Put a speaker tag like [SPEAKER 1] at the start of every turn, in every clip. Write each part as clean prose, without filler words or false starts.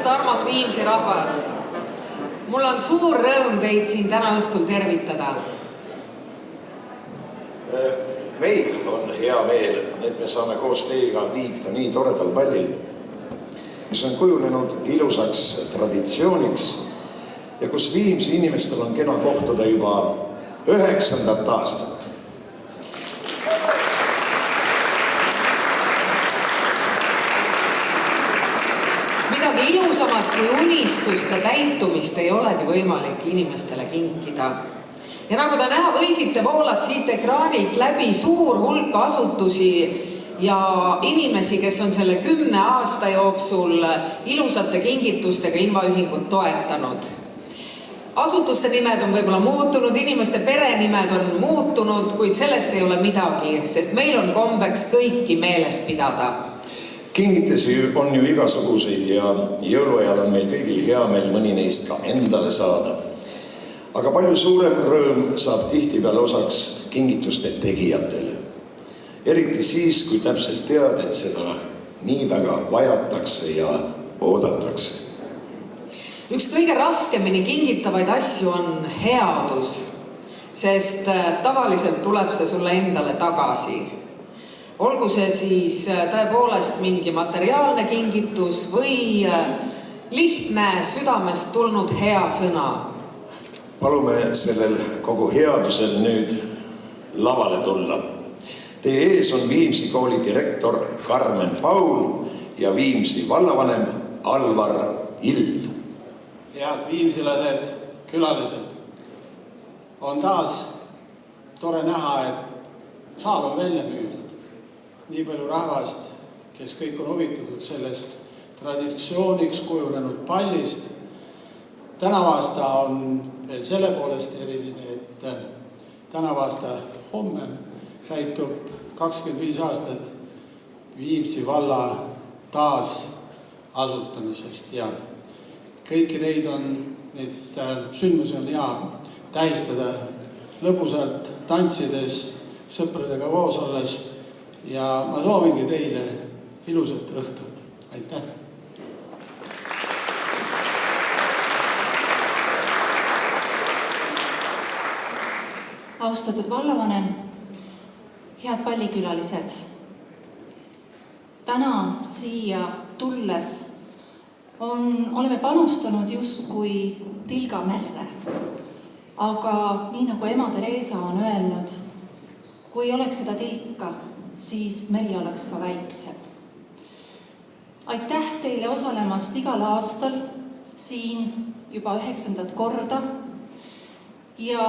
[SPEAKER 1] päevast, armas Viimsi rahvas! Mul on suur rõõm teid siin täna õhtul tervitada.
[SPEAKER 2] Meil on hea meel, et me saame koos teiega viibida nii toredal pallil, mis on kujunenud ilusaks traditsiooniks ja kus Viimsi inimestel on kena kohtuda juba 9. aastat.
[SPEAKER 1] Midagi ilusamat kui unistuste täitumist ei olegi võimalik inimestele kinkida. Ja nagu te näha võisite, voolas siit ekraanilt läbi suur hulk asutusi ja inimesi, kes on selle 10 aasta jooksul ilusate kingitustega invaühingut toetanud. Asutuste nimed on võib-olla muutunud, inimeste perenimed on muutunud, kuid sellest ei ole midagi, sest meil on kombeks kõiki meelest pidada.
[SPEAKER 2] Kingitisi on ju igasuguseid ja jõuluajal on meil kõigil hea meel mõni neist ka endale saada. Aga palju suurem rõõm saab tihtipeale osaks kingituste tegijatele. Eriti siis, kui täpselt tead, et seda nii väga vajatakse ja oodatakse.
[SPEAKER 1] Üks kõige raskemini kingitavaid asju on headus, sest tavaliselt tuleb see sulle endale tagasi. Olgu see siis tõepoolest mingi materiaalne kingitus või lihtne südamest tulnud hea sõna.
[SPEAKER 2] Palume sellel kogu headusel nüüd lavale tulla. Teie ees on Viimsi kooli direktor Karmen Paul ja Viimsi vallavanem Alvar Ild.
[SPEAKER 3] Head viimsilased, külalised. On taas tore näha, et saal on välja müüdud. Nii palju rahvast, kes kõik on huvitatud sellest traditsiooniks kujunenud pallist. Tänavu aasta on veel selle poolest eriline, et tänavu aasta homme täitub 25 aastat Viimsi valla taas asutamisest ja kõiki neid sündmusi on hea tähistada lõbusalt, tantsides, sõpradega koos olles ja ma soovingi teile ilusat õhtut. Aitäh!
[SPEAKER 4] Austatud vallavanem, head pallikülalised! Täna siia tulles oleme panustanud justkui tilga merre. Aga nii nagu ema Teresa on öelnud, kui oleks seda tilka, siis meri oleks ka väiksem. Aitäh teile osalemast igal aastal siin juba 9. korda ja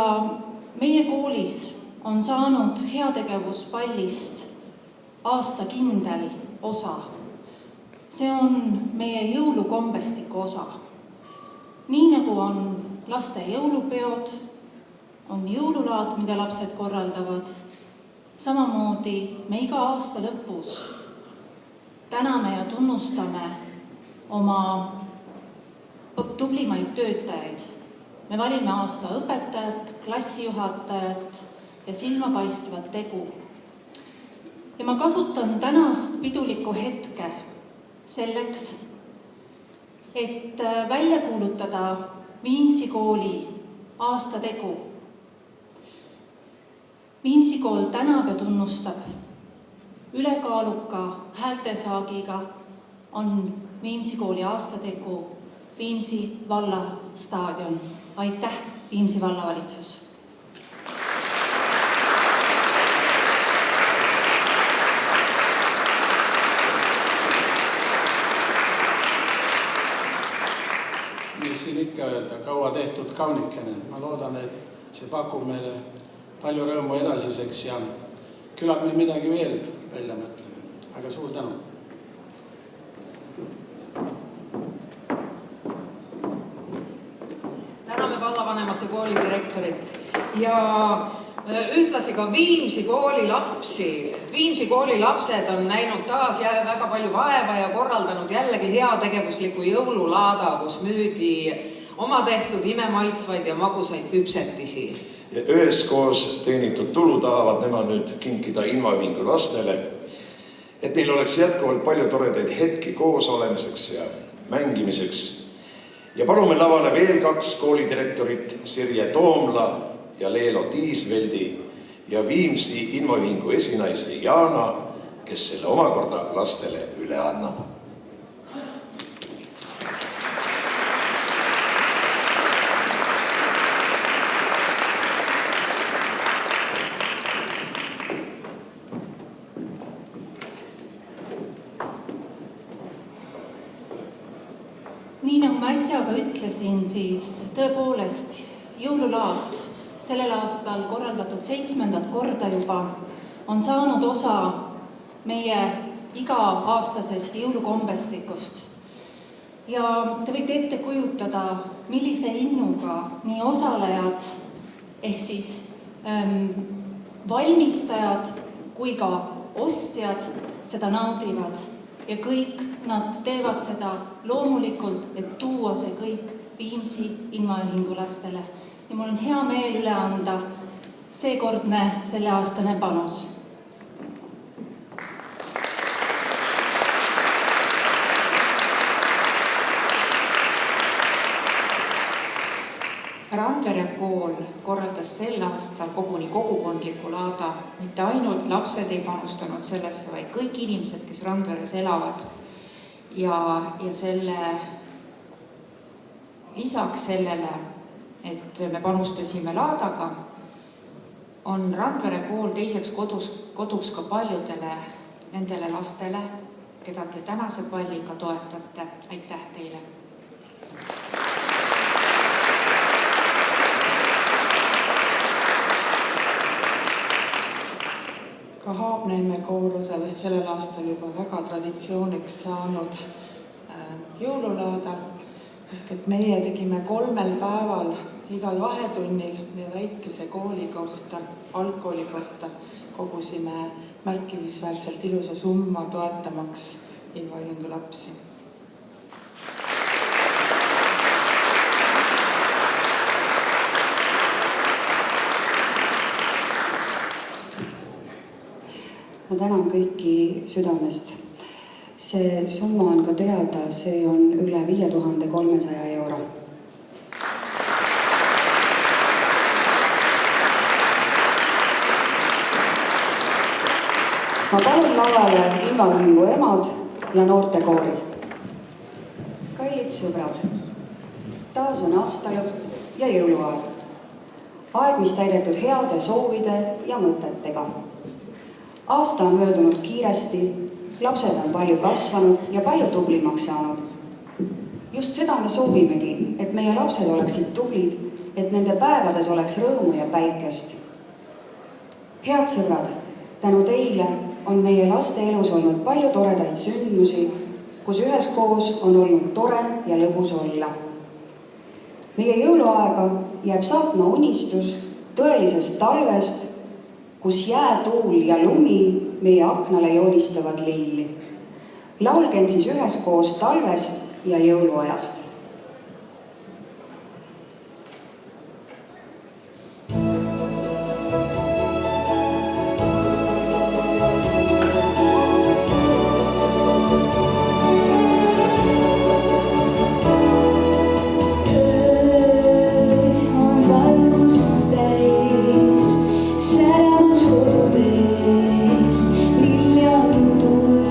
[SPEAKER 4] meie koolis on saanud heategevuspallist aastakindel osa. See on meie jõulukombestiku osa. Nii nagu on laste jõulupeod, on jõululaat, mida lapsed korraldavad, samamoodi me iga aasta lõpus täname ja tunnustame oma tublimaid töötajaid. Me valime aasta õpetajat, klassijuhatajat ja silmapaistvat tegu. Ja ma kasutan tänast pidulikku hetke selleks, et välja kuulutada Viimsi kooli aastategu. Viimsi kool tänab ja tunnustab. Ülekaaluka häältesaagiga on Viimsi kooli aastategu Viimsi valla staadion. Aitäh, Viimsi vallavalitsus!
[SPEAKER 3] Mis siin ikka öelda, kaua tehtud kaunikene. Ma loodan, et see pakub meile palju rõõmu edasiseks ja küllap me midagi veel välja mõtleme. Aga suur tänu!
[SPEAKER 1] Täname vallavanemate kooli direktorit ja ühtlasi ka Viimsi kooli lapsi, sest Viimsi kooli lapsed on näinud taas väga palju vaeva ja korraldanud jällegi heategevusliku jõululaada, kus müüdi oma tehtud imemaitsvaid ja magusaid küpsetisi.
[SPEAKER 2] Ja üheskoos teenitud tulu tahavad nemad nüüd kinkida invaühingu lastele, et neil oleks jätkuvalt palju toredaid hetki koos olemiseks ja mängimiseks. Ja palume lavale veel 2 koolidirektorit, Sirje Toomla ja Leelo Tiisveldi ja Viimsi infoühingu esinaise Jaana, kes selle omakorda lastele üle annab.
[SPEAKER 4] Nii nagu ma äsja ka ütlesin, siis tõepoolest jõululaat sellel aastal korraldatud 7. korda juba on saanud osa meie iga-aastasest jõulukombestikust. Ja te võite ette kujutada, millise innuga nii osalejad ehk siis valmistajad kui ka ostjad seda naudivad. Ja kõik nad teevad seda loomulikult, et tuua see kõik Viimsi infoühingu lastele. Ja mul on hea meel üle anda seekordne selleaastane panus.
[SPEAKER 5] Randvere kool korraldas sel aastal koguni kogukondliku laada. Mitte ainult lapsed ei panustanud sellesse, vaid kõik inimesed, kes Randveres elavad. Ja selle lisaks sellele, et me panustasime laadaga, on Randvere kool teiseks kodus ka paljudele nendele lastele, keda te tänase palliga toetate. Aitäh teile!
[SPEAKER 6] Ka Haapneeme kool osales sellel aastal juba väga traditsiooniks saanud jõululaadal. Ehk et meie tegime 3 päeval igal vahetunnil meie väikese kooli kohta, algkooli kohta, kogusime märkimisväärselt ilusa summa toetamaks infoühingu lapsi.
[SPEAKER 7] Ma tänan kõiki südamest. See summa on ka teada, see on üle 5300 euro. Ma palun lavale infoühingu emad ja noortekoori. Kallid sõbrad, taas on aasta lõpp ja jõuluaeg. Aeg, mis täidetud heade soovide ja mõtetega. Aasta on möödunud kiiresti, lapsed on palju kasvanud ja palju tublimaks saanud. Just seda me soovimegi, et meie lapsed oleksid tublid, et nende päevades oleks rõõmu ja päikest. Head sõbrad, tänu teile on meie laste elus olnud palju toredaid sündmusi, kus üheskoos on olnud tore ja lõbus olla. Meie jõuluaega jääb saatma unistus tõelisest talvest, kus jää, tuul ja lumi meie aknale joonistavad lilli. Laulgem siis üheskoos talvest ja jõuluajast.
[SPEAKER 8] Miljon tuld.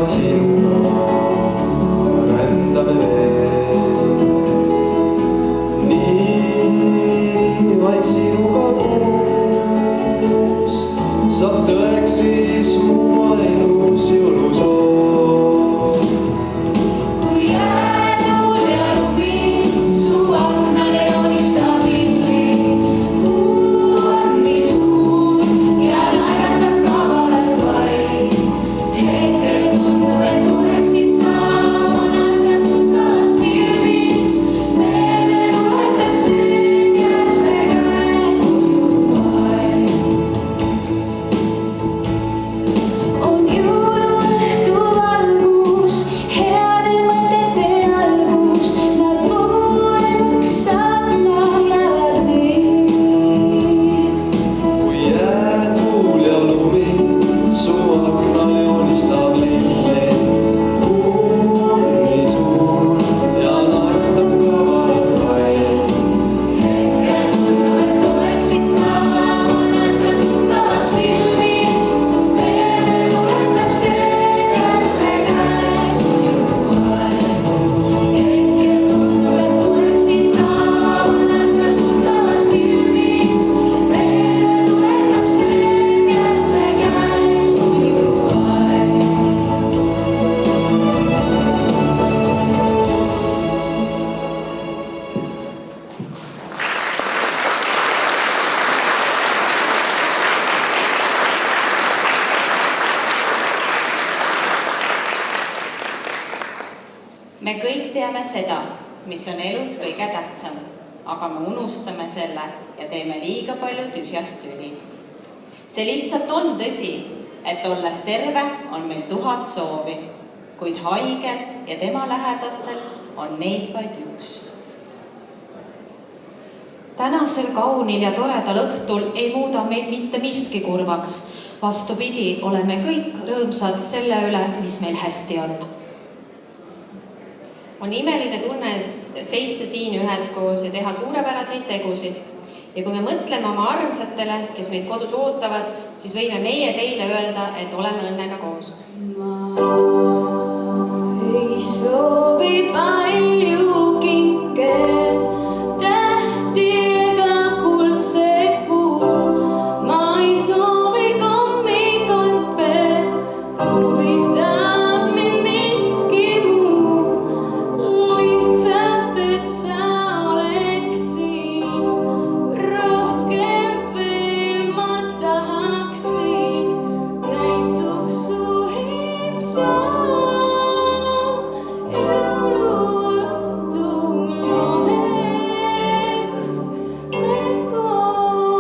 [SPEAKER 8] sinuga rändame veel. Nii vaid sinuga koos saab tõeks siis mu ainus jõulusoov.
[SPEAKER 9] Kui jäätuul ja lumi su aknale joonistab illi, kuu on nii suur ja naeratab kavalalt vaid. Hetkel tundub, et tunneksid sa vanas ja tuttavas filmis. Meelde tuletab see jälle käes ujuvaid. On jõuluõhtu valgus, heade mõtete algus, nad koguneks saatma jäävad meid.
[SPEAKER 8] Kui jäätuul ja lumi su aknal joonistab lilli, kuu on nii suur ja naeratab kavalalt vaid.
[SPEAKER 9] Hetkel tundub, et oleksid sa vanas ja tuttavas filmis. Meelde tuletab see jälle käes ujuvaid. Hetkel tundub, et oleksid sa vanas ja tuttavas filmis. Meelde tuletab see jälle käes ujuvaid.
[SPEAKER 10] Me kõik teame seda, mis on elus kõige tähtsam, aga me unustame selle ja teeme liiga palju tühjast tüli. See lihtsalt on tõsi, et olles terve on meil 1000 soovi, kuid haigel ja tema lähedastel on neid vaid üks.
[SPEAKER 11] Tänasel kaunil ja toredal õhtul ei muuda meid mitte miski kurvaks. Vastupidi, oleme kõik rõõmsad selle üle, mis meil hästi on.
[SPEAKER 12] On imeline tunne seista siin üheskoos ja teha suurepäraseid tegusid. Ja kui me mõtleme oma armsatele, kes meid kodus ootavad, siis võime meie teile öelda, et oleme õnnega koos.
[SPEAKER 9] Ma ei soovi palju kinke, tähti ega kuldseku. Ma ei soovi kommikoppe, huvitab mind miski muu. Lihtsalt, et sa oleksin, rohkem veel ma tahaksin. Näituks suurim soov, jõuluõhtul oleks me koos.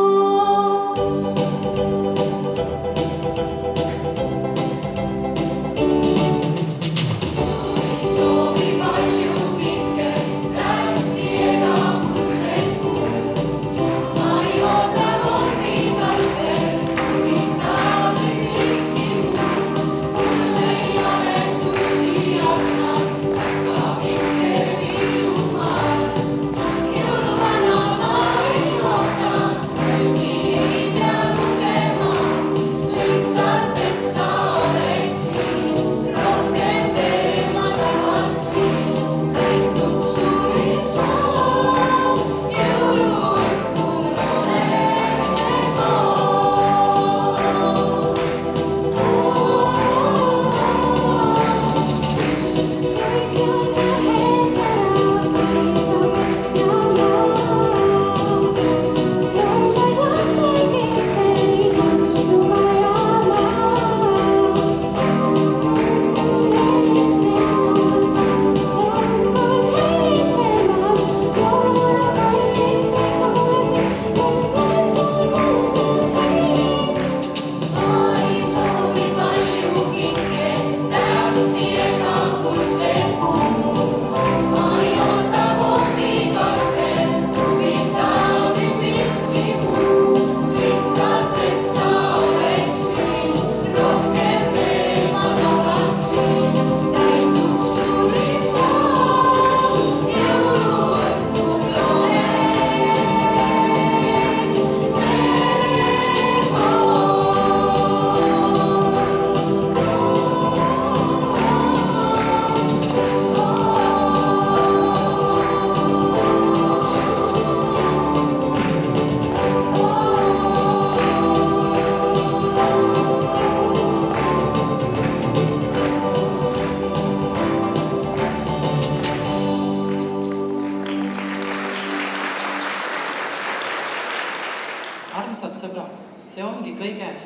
[SPEAKER 9] Soovi palju kinke, tähti ega kuldseku. Ma ei oota kommikatte, huvitab mind miski muu. Mul ei ole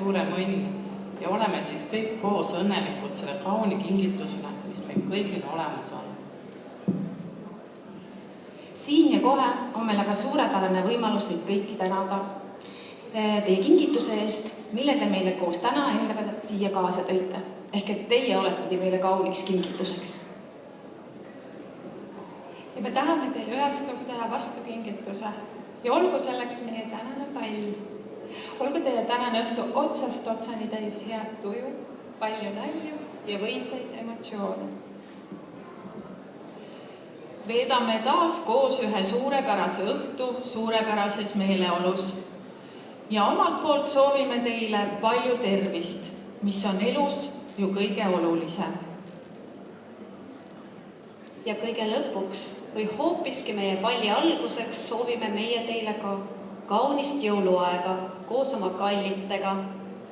[SPEAKER 13] suurem õnn ja oleme siis kõik koos õnnelikud selle kauni kingitusele, mis meil kõigil olemas on.
[SPEAKER 11] Siin ja kohe on meil aga suurepärane võimalus teid kõiki tänada teie kingituse eest, mille te meile koos täna endaga siia kaasa tõite. Ehk et teie oletegi meile kauniks kingituseks.
[SPEAKER 14] Ja me tahame teile üheskoos teha vastu kingituse ja olgu selleks meie tänane pall. Olgu teie tänane õhtu otsast otsani täis head tuju, palju nalju ja võimsaid emotsioone. Veedame taas koos ühe suurepärase õhtu suurepärases meeleolus ja omalt poolt soovime teile palju tervist, mis on elus ju kõige olulisem.
[SPEAKER 10] Ja kõige lõpuks või hoopiski meie palli alguseks soovime meie teile ka kaunist jõuluaega koos oma kallitega.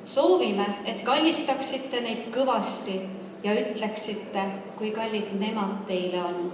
[SPEAKER 10] Soovime, et kallistaksite neid kõvasti ja ütleksite, kui kallid nemad teile on.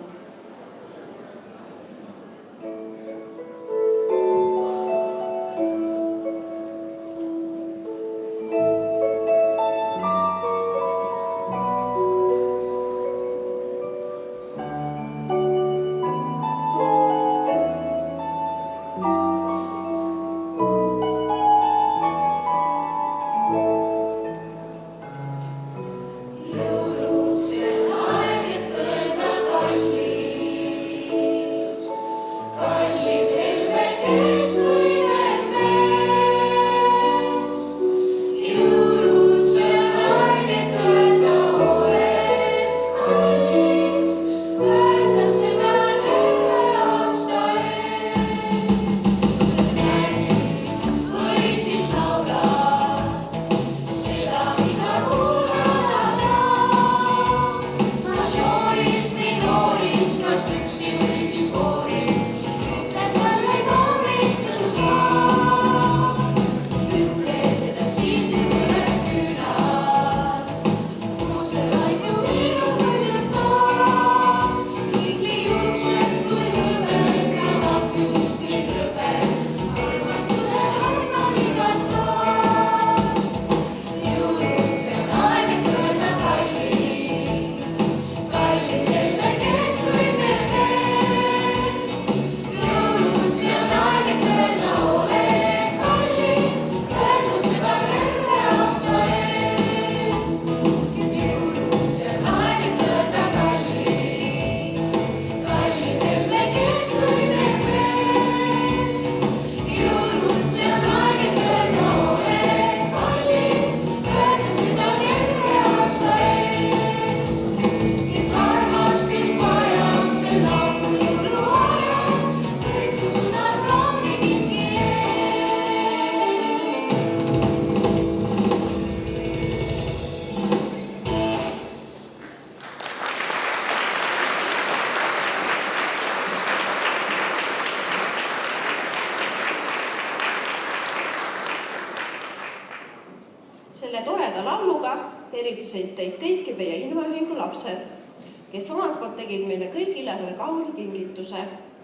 [SPEAKER 10] Selle toreda lauluga tervitasid teid kõiki meie invaühingu lapsed, kes omalt poolt tegid meile kõigile ühe kauni kingituse.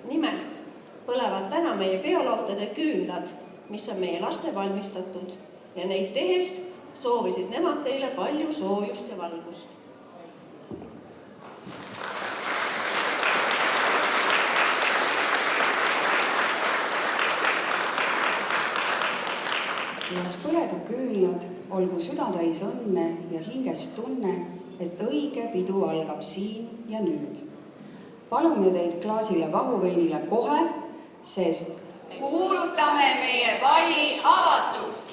[SPEAKER 10] Nimelt põlevad täna meie peolaudade küünlad, mis on meie laste valmistatud ja neid tehes soovisid nemad teile palju soojust ja valgust.
[SPEAKER 7] Las põleda küünlad, olgu südatäis õnne ja hingest tunne, et õige pidu algab siin ja nüüd. Palume teid klaasile vahuveinile kohe, sest
[SPEAKER 9] kuulutame meie palli avatuks.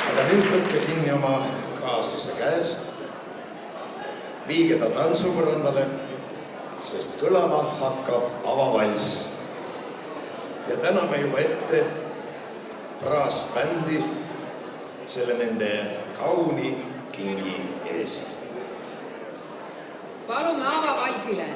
[SPEAKER 2] Aga nüüd võtke kinni oma kaaslase käest, viige ta tantsupõrandale, sest kõlama hakkab avavalss. Ja täname juba ette brassbändi selle nende kauni kingi eest.
[SPEAKER 1] Palume avavalsile.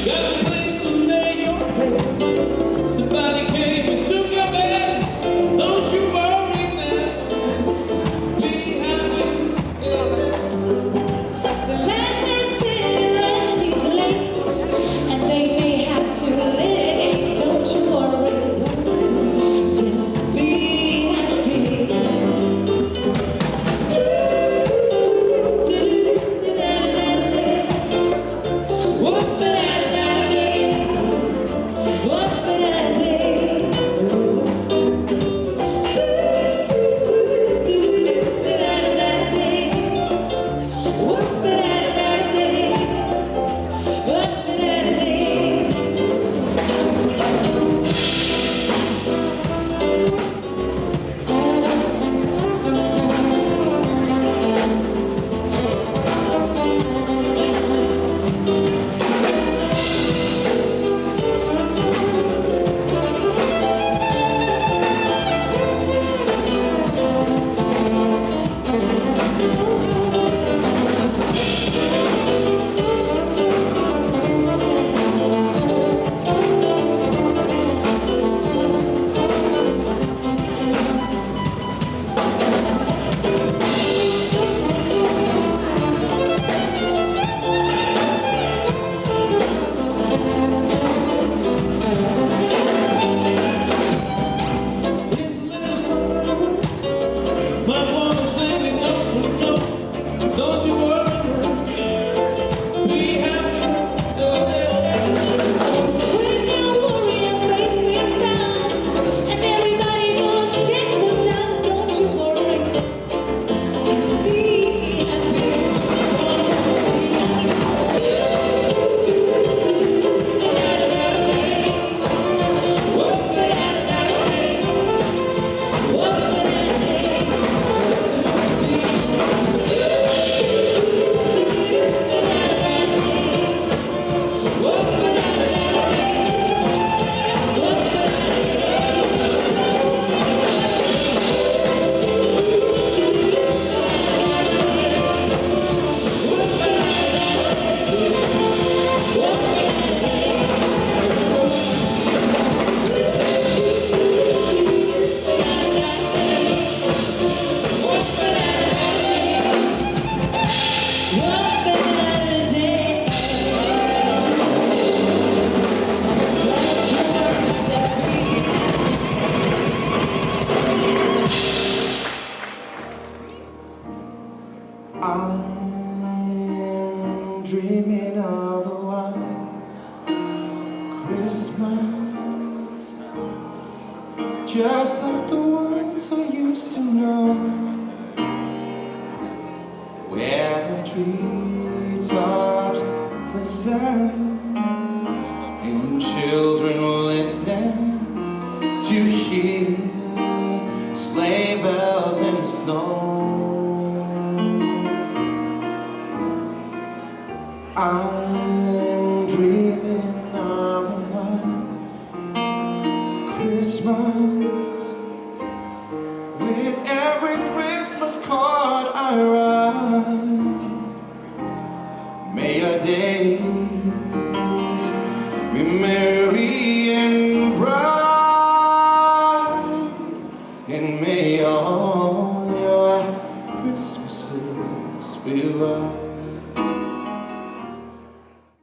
[SPEAKER 8] Got a place to lay your Christmas, just like the ones I used to know, where the treetops glisten and children listen to hear